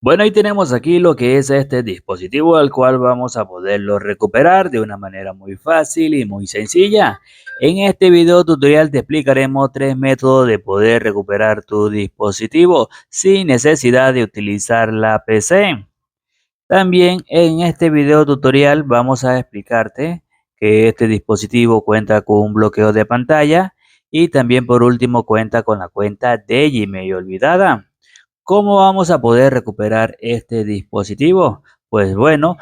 Bueno, ahí tenemos aquí lo que es este dispositivo al cual vamos a poderlo recuperar de una manera muy fácil y muy sencilla. En este video tutorial te explicaremos tres métodos de poder recuperar tu dispositivo sin necesidad de utilizar la PC. También en este video tutorial vamos a explicarte que este dispositivo cuenta con un bloqueo de pantalla y también por último cuenta con la cuenta de Gmail olvidada. ¿Cómo vamos a poder recuperar este dispositivo? Pues bueno,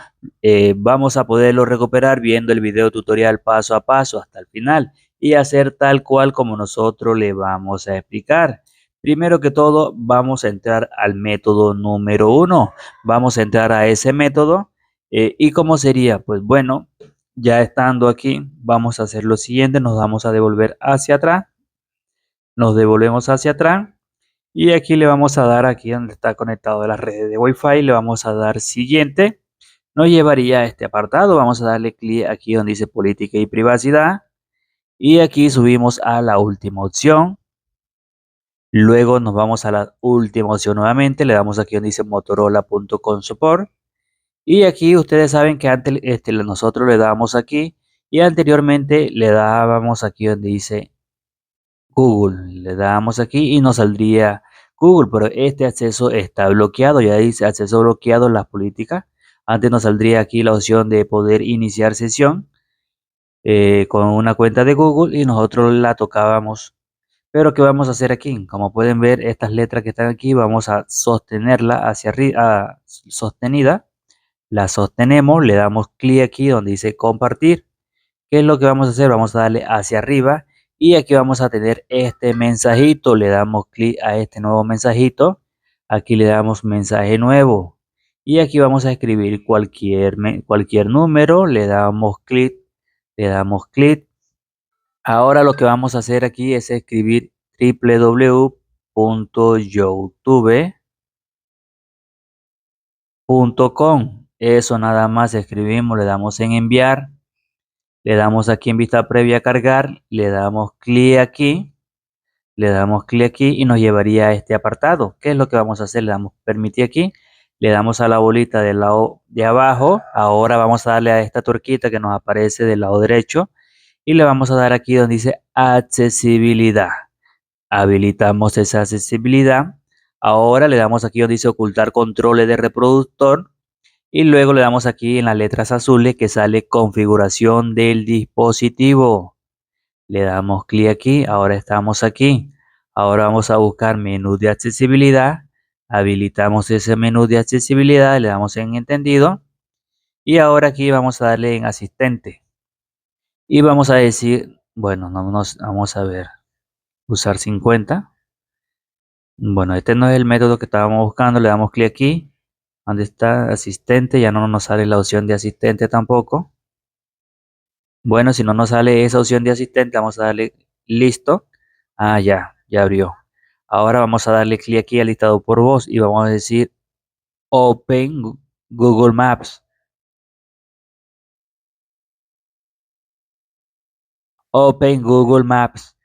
vamos a poderlo recuperar viendo el video tutorial paso a paso hasta el final y hacer tal cual como nosotros le vamos a explicar. Primero que todo, vamos a entrar al método número uno. Vamos a entrar a ese método. ¿Y cómo sería? Pues bueno, ya estando aquí, vamos a hacer lo siguiente. Nos vamos a devolver hacia atrás. Nos devolvemos hacia atrás y aquí le vamos a dar aquí donde está conectado a la red de Wi-Fi, le vamos a dar siguiente. Nos llevaría a este apartado, vamos a darle clic aquí donde dice política y privacidad y aquí subimos a la última opción. Luego nos vamos a la última opción nuevamente, le damos aquí donde dice motorola.com support y aquí ustedes saben que antes nosotros le dábamos aquí y anteriormente le dábamos aquí donde dice Google. Le damos aquí y nos saldría Google, pero este acceso está bloqueado. Ya dice acceso bloqueado en las políticas. Antes nos saldría aquí la opción de poder iniciar sesión con una cuenta de Google y nosotros la tocábamos. Pero ¿qué vamos a hacer aquí? Como pueden ver, estas letras que están aquí, vamos a sostenerla hacia arriba, sostenida. La sostenemos, le damos clic aquí donde dice compartir. ¿Qué es lo que vamos a hacer? Vamos a darle hacia arriba y aquí vamos a tener este mensajito. Le damos clic a este nuevo mensajito. Aquí le damos mensaje nuevo. Y aquí vamos a escribir cualquier número. Le damos clic, le damos clic. Ahora lo que vamos a hacer aquí es escribir www.youtube.com. Eso nada más escribimos, le damos en enviar. Le damos aquí en vista previa a cargar, le damos clic aquí y nos llevaría a este apartado. ¿Qué es lo que vamos a hacer? Le damos permitir aquí, le damos a la bolita del lado de abajo. Ahora vamos a darle a esta tuerquita que nos aparece del lado derecho y le vamos a dar aquí donde dice accesibilidad. Habilitamos esa accesibilidad. Ahora le damos aquí donde dice ocultar controles de reproductor y luego le damos aquí en las letras azules que sale configuración del dispositivo. Le damos clic aquí, ahora estamos aquí. Ahora vamos a buscar menú de accesibilidad. Habilitamos ese menú de accesibilidad, le damos en entendido. Y ahora aquí vamos a darle en asistente. Y vamos a decir, bueno, vamos a ver, usar 50. Bueno, este no es el método que estábamos buscando, le damos clic aquí. Donde está asistente, ya no nos sale la opción de asistente tampoco. Bueno, si no nos sale esa opción de asistente, vamos a darle listo. Ah, ya abrió. Ahora vamos a darle clic aquí al listado por voz y vamos a decir Open Google Maps. Open Google Maps.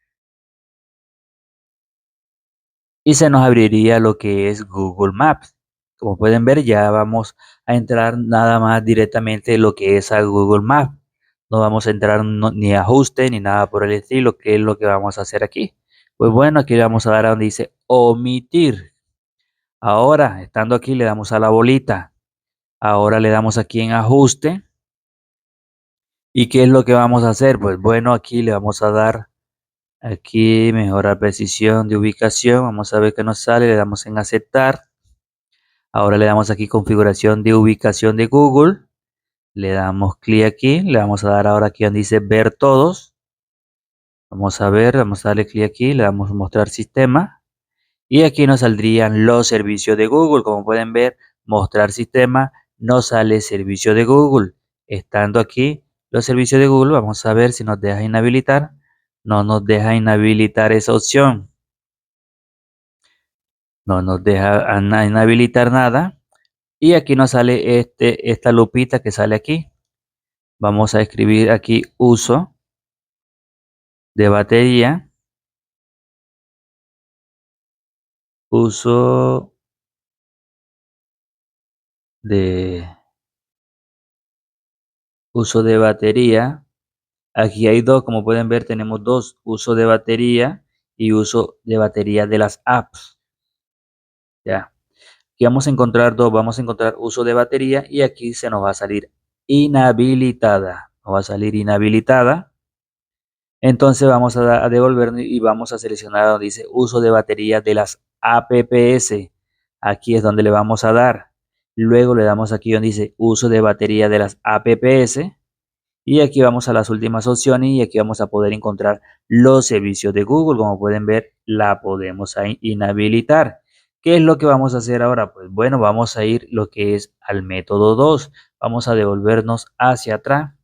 Y se nos abriría lo que es Google Maps. Como pueden ver, ya vamos a entrar nada más directamente lo que es a Google Maps. No vamos a entrar ni ajuste ni nada por el estilo, que es lo que vamos a hacer aquí. Pues bueno, aquí le vamos a dar a donde dice omitir. Ahora, estando aquí, le damos a la bolita. Ahora le damos aquí en ajuste. ¿Y qué es lo que vamos a hacer? Pues bueno, aquí le vamos a dar aquí mejorar precisión de ubicación. Vamos a ver qué nos sale. Le damos en aceptar. Ahora le damos aquí configuración de ubicación de Google. Le damos clic aquí. Le vamos a dar ahora aquí donde dice ver todos. Vamos a ver, vamos a darle clic aquí. Le damos mostrar sistema. Y aquí nos saldrían los servicios de Google. Como pueden ver, mostrar sistema, no sale servicio de Google. Estando aquí los servicios de Google, vamos a ver si nos deja inhabilitar. No nos deja inhabilitar esa opción. No nos deja inhabilitar nada. Y aquí nos sale esta lupita que sale aquí. Vamos a escribir aquí uso de batería. Uso de uso de batería. Aquí hay dos, como pueden ver, tenemos dos, uso de batería y uso de batería de las apps. Ya, aquí vamos a encontrar dos, vamos a encontrar uso de batería y aquí se nos va a salir inhabilitada. Nos va a salir inhabilitada. Entonces vamos a devolvernos y vamos a seleccionar donde dice uso de batería de las apps. Aquí es donde le vamos a dar. Luego le damos aquí donde dice uso de batería de las apps. Y aquí vamos a las últimas opciones y aquí vamos a poder encontrar los servicios de Google. Como pueden ver, la podemos inhabilitar. ¿Qué es lo que vamos a hacer ahora? Pues bueno, vamos a ir lo que es al método 2. Vamos a devolvernos hacia atrás.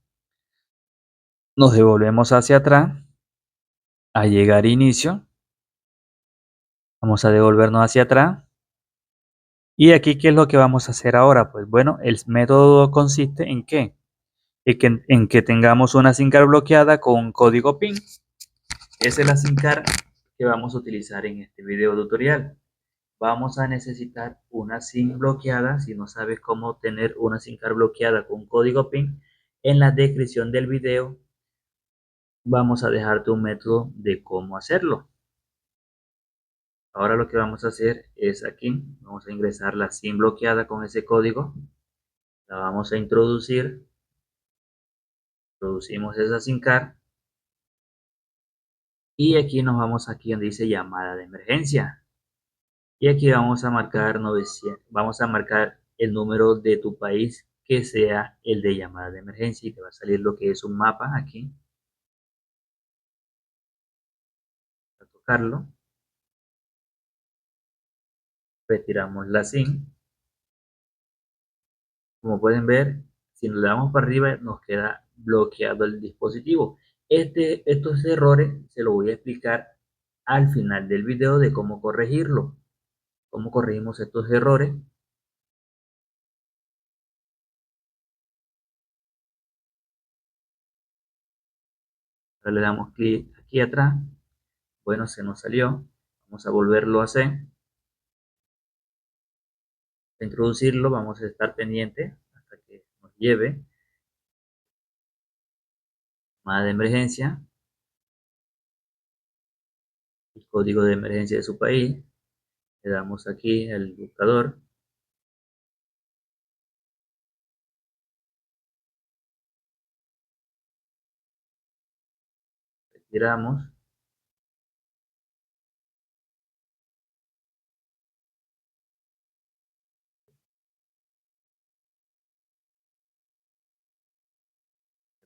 Nos devolvemos hacia atrás a llegar a inicio. Vamos a devolvernos hacia atrás. Y aquí, ¿qué es lo que vamos a hacer ahora? Pues bueno, el método consiste en qué? En que tengamos una SIM card bloqueada con un código PIN. Esa es la SIM card que vamos a utilizar en este video tutorial. Vamos a necesitar una SIM bloqueada. Si no sabes cómo tener una SIM card bloqueada con un código PIN, en la descripción del video vamos a dejarte un método de cómo hacerlo. Ahora lo que vamos a hacer es aquí, vamos a ingresar la SIM bloqueada con ese código, la vamos a introducir, introducimos esa SIM card y aquí nos vamos aquí donde dice llamada de emergencia y aquí vamos a marcar 900, vamos a marcar el número de tu país que sea el de llamada de emergencia y te va a salir lo que es un mapa aquí, a tocarlo, retiramos la SIM. Como pueden ver, si le damos para arriba nos queda bloqueado el dispositivo. Estos errores se los voy a explicar al final del video de cómo corregirlo. Cómo corregimos estos errores. Ahora le damos clic aquí atrás. Bueno, se nos salió. Vamos a volverlo a hacer. Para introducirlo vamos a estar pendiente hasta que nos lleve. Llamada de emergencia. El código de emergencia de su país. Le damos aquí al buscador. Retiramos.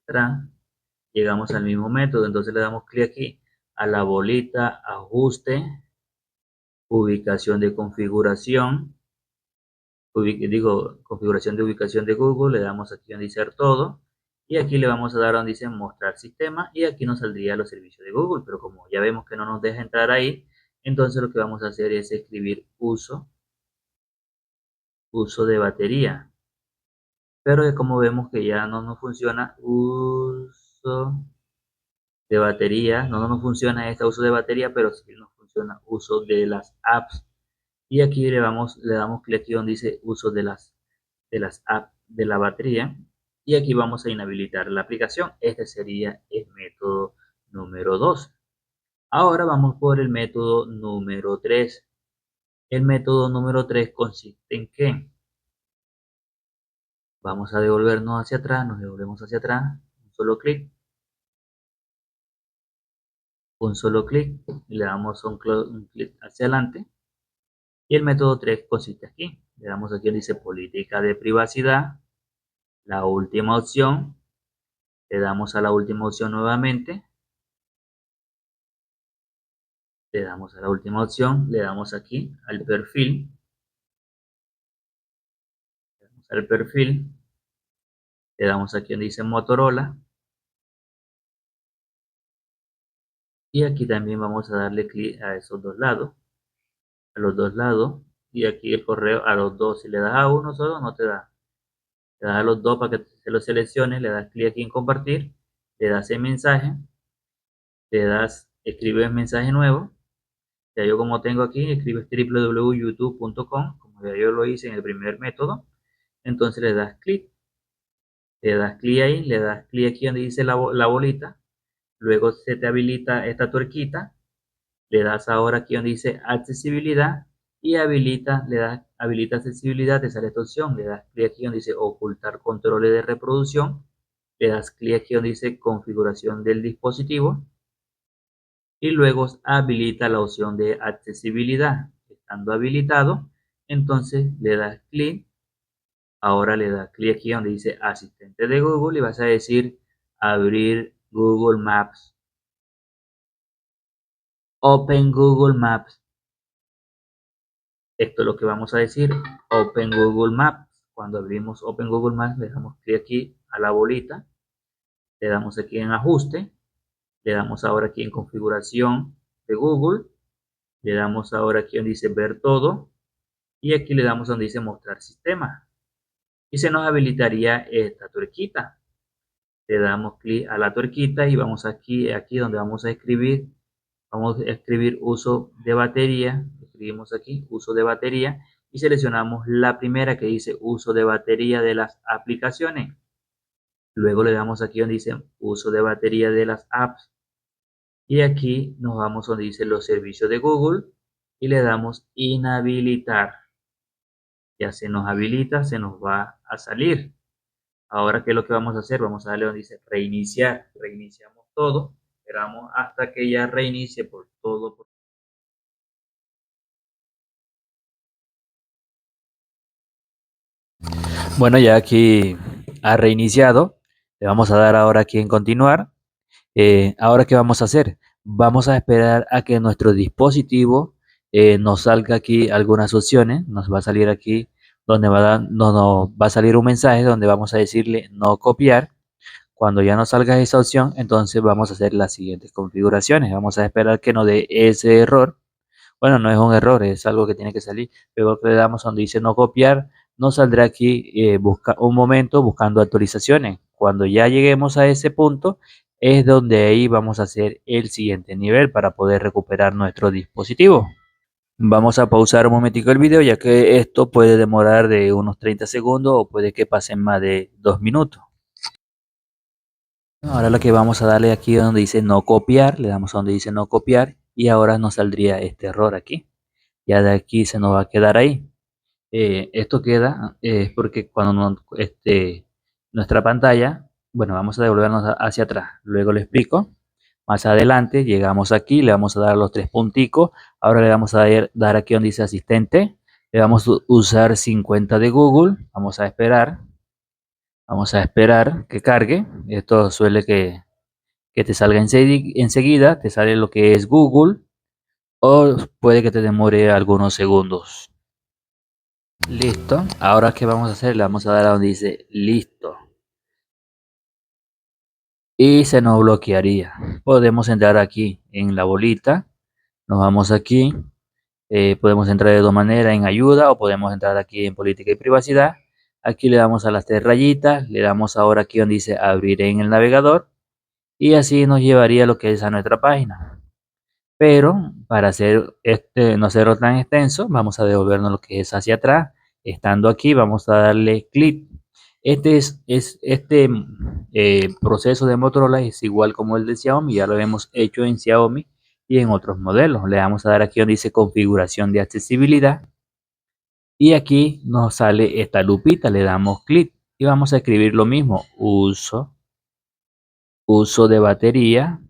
Atrás. Llegamos al mismo método, entonces le damos clic aquí a la bolita, ajuste, ubicación de configuración, configuración de ubicación de Google, le damos aquí donde dice todo, y aquí le vamos a dar donde dice mostrar sistema, y aquí nos saldría los servicios de Google, pero como ya vemos que no nos deja entrar ahí, entonces lo que vamos a hacer es escribir uso de batería, pero como vemos que ya no nos funciona uso de batería, no nos funciona este uso de batería, pero sí nos funciona uso de las apps. Y aquí le damos clic aquí donde dice uso de las apps de la batería. Y aquí vamos a inhabilitar la aplicación. Este sería el método número 2. Ahora vamos por el método número 3. El método número 3 consiste en que vamos a devolvernos hacia atrás, nos devolvemos hacia atrás, un solo clic, y le damos un clic hacia adelante. Y el método 3 consiste aquí. Le damos aquí donde dice política de privacidad, la última opción, le damos a la última opción nuevamente, le damos a la última opción, le damos aquí al perfil, le damos aquí donde dice Motorola, y aquí también vamos a darle clic a esos dos lados, a los dos lados, y aquí el correo a los dos. Si le das a uno solo no te da, le das a los dos para que se lo seleccione, le das clic aquí en compartir, le das en mensaje, le das escribir mensaje nuevo. Ya yo como tengo aquí, escribes www.youtube.com, como ya yo lo hice en el primer método, entonces le das clic ahí, le das clic aquí donde dice la bolita, luego se te habilita esta tuerquita, le das ahora aquí donde dice accesibilidad y le das habilita accesibilidad, te sale esta opción, le das clic aquí donde dice ocultar controles de reproducción, le das clic aquí donde dice configuración del dispositivo y luego habilita la opción de accesibilidad. Estando habilitado, entonces le das clic, ahora le das clic aquí donde dice asistente de Google y vas a decir abrir Google Maps, Open Google Maps. Esto es lo que vamos a decir, Open Google Maps. Cuando abrimos Open Google Maps, le damos clic aquí a la bolita, le damos aquí en ajuste, le damos ahora aquí en configuración de Google, le damos ahora aquí donde dice ver todo y aquí le damos donde dice mostrar sistema y se nos habilitaría esta tuerquita. Le damos clic a la tuerquita y vamos aquí donde vamos a escribir uso de batería, escribimos aquí uso de batería y seleccionamos la primera que dice uso de batería de las aplicaciones. Luego le damos aquí donde dice uso de batería de las apps y aquí nos vamos donde dice los servicios de Google y le damos inhabilitar. Ya se nos habilita, se nos va a salir. Ahora, ¿qué es lo que vamos a hacer? Vamos a darle donde dice reiniciar. Reiniciamos todo. Esperamos hasta que ya reinicie por todo. Bueno, ya aquí ha reiniciado. Le vamos a dar ahora aquí en continuar. Ahora, ¿qué vamos a hacer? Vamos a esperar a que nuestro dispositivo nos salga aquí algunas opciones. Nos va a salir aquí donde nos va a salir un mensaje donde vamos a decirle no copiar. Cuando ya nos salga esa opción, entonces vamos a hacer las siguientes configuraciones. Vamos a esperar que nos dé ese error. Bueno, no es un error, es algo que tiene que salir. Luego le damos donde dice no copiar, nos saldrá aquí busca un momento buscando actualizaciones. Cuando ya lleguemos a ese punto, es donde ahí vamos a hacer el siguiente nivel para poder recuperar nuestro dispositivo. Vamos a pausar un momentico el video, ya que esto puede demorar de unos 30 segundos o puede que pasen más de 2 minutos. Ahora lo que vamos a darle aquí donde dice no copiar, le damos a donde dice no copiar y ahora nos saldría este error aquí. Ya de aquí se nos va a quedar ahí. Esto queda es porque cuando nuestra pantalla, bueno, vamos a devolvernos hacia atrás. Luego le explico. Más adelante llegamos aquí, le vamos a dar los tres punticos. Ahora le vamos a dar aquí donde dice asistente. Le vamos a usar 50 de Google. Vamos a esperar. Vamos a esperar que cargue. Esto suele que te salga enseguida. Te sale lo que es Google. O puede que te demore algunos segundos. Listo. Ahora, ¿qué vamos a hacer? Le vamos a dar a donde dice listo. Y se nos bloquearía. Podemos entrar aquí en la bolita. Nos vamos aquí. Podemos entrar de dos maneras, en ayuda o podemos entrar aquí en política y privacidad. Aquí le damos a las tres rayitas. Le damos ahora aquí donde dice abrir en el navegador. Y así nos llevaría lo que es a nuestra página. Pero para hacer no hacerlo tan extenso, vamos a devolvernos lo que es hacia atrás. Estando aquí, vamos a darle clic. Este proceso de Motorola es igual como el de Xiaomi, ya lo hemos hecho en Xiaomi y en otros modelos. Le vamos a dar aquí donde dice configuración de accesibilidad y aquí nos sale esta lupita, le damos clic y vamos a escribir lo mismo, uso de batería,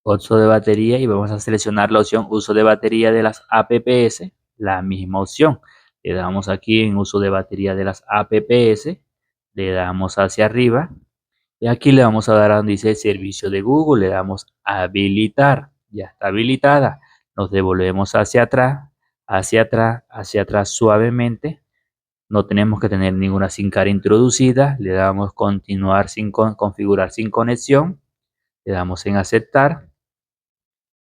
uso de batería y vamos a seleccionar la opción uso de batería de las apps, la misma opción. Le damos aquí en uso de batería de las apps, le damos hacia arriba y aquí le vamos a dar a donde dice servicio de Google, le damos habilitar, ya está habilitada. Nos devolvemos hacia atrás, hacia atrás suavemente. No tenemos que tener ninguna SIM card introducida, le damos continuar sin configurar sin conexión, le damos en aceptar.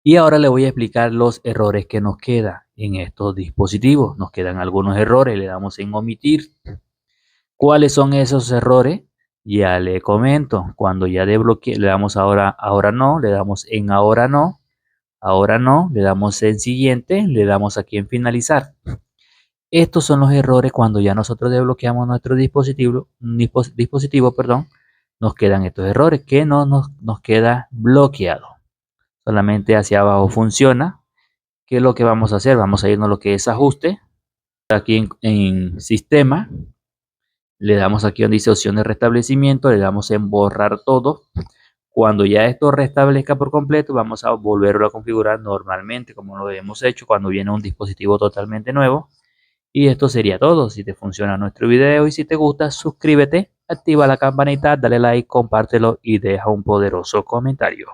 Y ahora le voy a explicar los errores que nos quedan en estos dispositivos. Nos quedan algunos errores, le damos en omitir. ¿Cuáles son esos errores? Ya le comento. Cuando ya desbloquee, le damos ahora no, le damos en ahora no. Ahora no, le damos en siguiente, le damos aquí en finalizar. Estos son los errores cuando ya nosotros desbloqueamos nuestro dispositivo, perdón, nos quedan estos errores que no nos queda bloqueado. Solamente hacia abajo funciona. ¿Qué es lo que vamos a hacer? Vamos a irnos a lo que es ajuste. Aquí en sistema, le damos aquí donde dice opción de restablecimiento, le damos en borrar todo. Cuando ya esto restablezca por completo, vamos a volverlo a configurar normalmente como lo hemos hecho cuando viene un dispositivo totalmente nuevo. Y esto sería todo. Si te funciona nuestro video y si te gusta, suscríbete, activa la campanita, dale like, compártelo y deja un poderoso comentario.